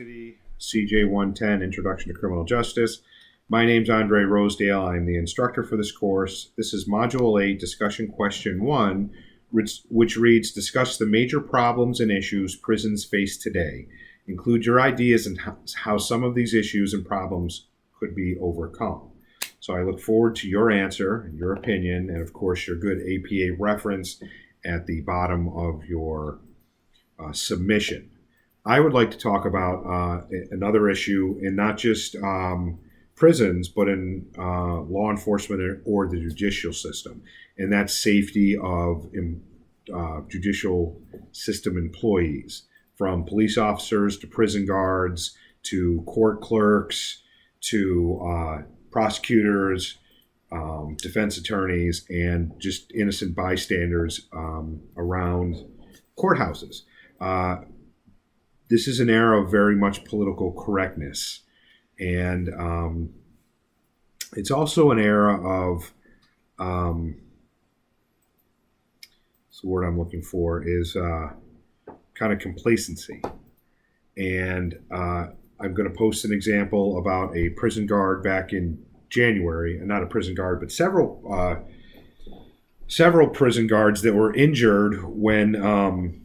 University, CJ110, Introduction to Criminal Justice. My name's Andre Rosedale. I'm the instructor for this course. This is Module 8, Discussion Question 1, which reads, discuss the major problems and issues prisons face today. Include your ideas and how some of these issues and problems could be overcome. So I look forward to your answer, your opinion, and of course your good APA reference at the bottom of your submission. I would like to talk about another issue in not just prisons, but in law enforcement or the judicial system, and that's safety of judicial system employees, from police officers to prison guards to court clerks to prosecutors, defense attorneys, and just innocent bystanders around courthouses. This is an era of very much political correctness, and it's also an era of the word I'm looking for is kind of complacency. And I'm going to post an example about a prison guard back in January, and not a prison guard, but several prison guards that were injured when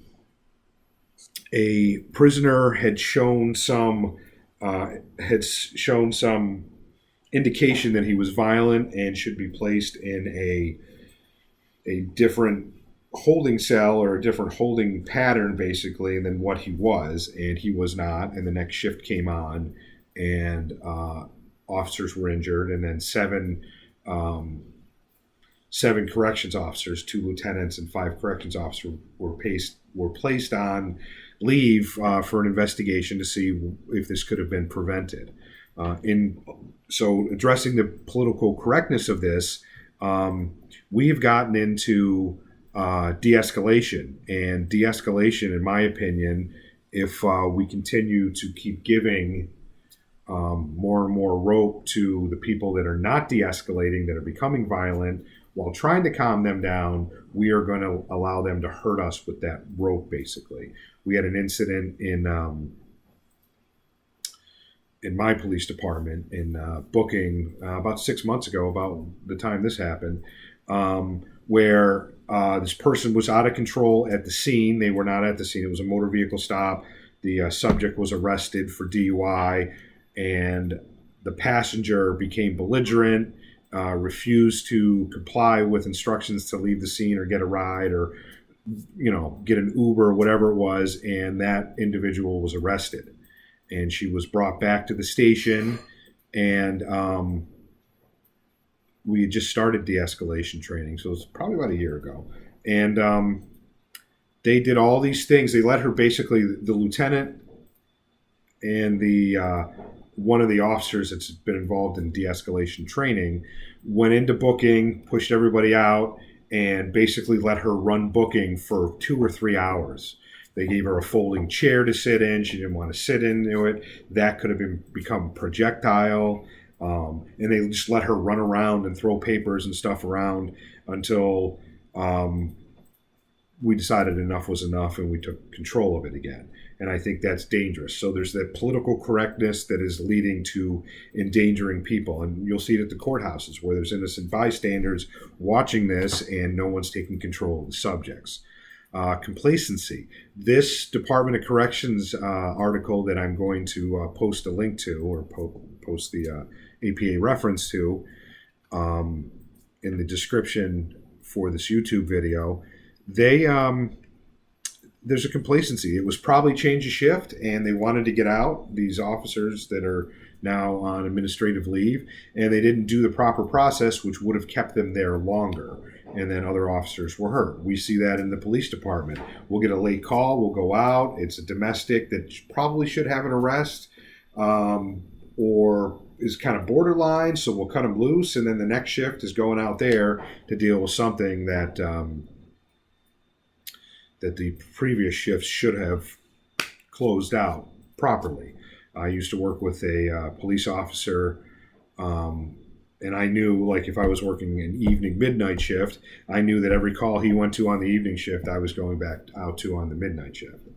a prisoner had shown some indication that he was violent and should be placed in a different holding cell or a different holding pattern, basically, than what he was, and he was not. And the next shift came on, and officers were injured, and then seven corrections officers, 2 lieutenants, and 5 corrections officers were placed on leave for an investigation to see if this could have been prevented. So addressing the political correctness of this, we have gotten into de-escalation. And de-escalation, in my opinion, if we continue to keep giving more and more rope to the people that are not de-escalating, that are becoming violent, while trying to calm them down, we are going to allow them to hurt us with that rope, basically. We had an incident in my police department in Booking about 6 months ago, about the time this happened, where this person was out of control at the scene. They were not at the scene. It was a motor vehicle stop. The subject was arrested for DUI, and the passenger became belligerent, refused to comply with instructions to leave the scene or get a ride or get an Uber or whatever it was, and that individual was arrested. And she was brought back to the station, and we had just started de-escalation training, so it was probably about a year ago. And they did all these things. They let her, basically, the lieutenant and the one of the officers that's been involved in de-escalation training went into Booking, pushed everybody out, and basically let her run Booking for 2 or 3 hours. They gave her a folding chair to sit in. She didn't want to sit into it. That could have become projectile. And they just let her run around and throw papers and stuff around until we decided enough was enough, and we took control of it again. And I think that's dangerous. So there's that political correctness that is leading to endangering people. And you'll see it at the courthouses, where there's innocent bystanders watching this and no one's taking control of the subjects. Complacency. This Department of Corrections article that I'm going to post a link to, or post the APA reference to in the description for this YouTube video, there's a complacency. It was probably change of shift, and they wanted to get out, these officers that are now on administrative leave, and they didn't do the proper process, which would have kept them there longer. And then other officers were hurt. We see that in the police department. We'll get a late call, we'll go out, it's a domestic that probably should have an arrest, or is kind of borderline, so we'll cut them loose, and then the next shift is going out there to deal with something that the previous shifts should have closed out properly. I used to work with a police officer, and I knew, like, if I was working an evening midnight shift, I knew that every call he went to on the evening shift, I was going back out to on the midnight shift.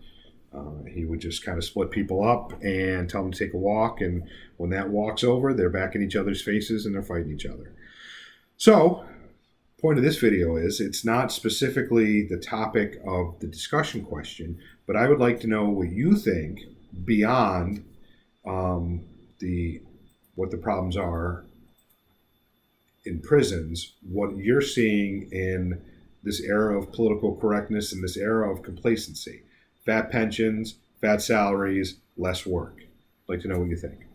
He would just kind of split people up and tell them to take a walk. And when that walk's over, they're back in each other's faces and they're fighting each other. So, point of this video is it's not specifically the topic of the discussion question, but I would like to know what you think beyond what the problems are in prisons, what you're seeing in this era of political correctness and this era of complacency. Fat pensions, fat salaries, less work. I'd like to know what you think.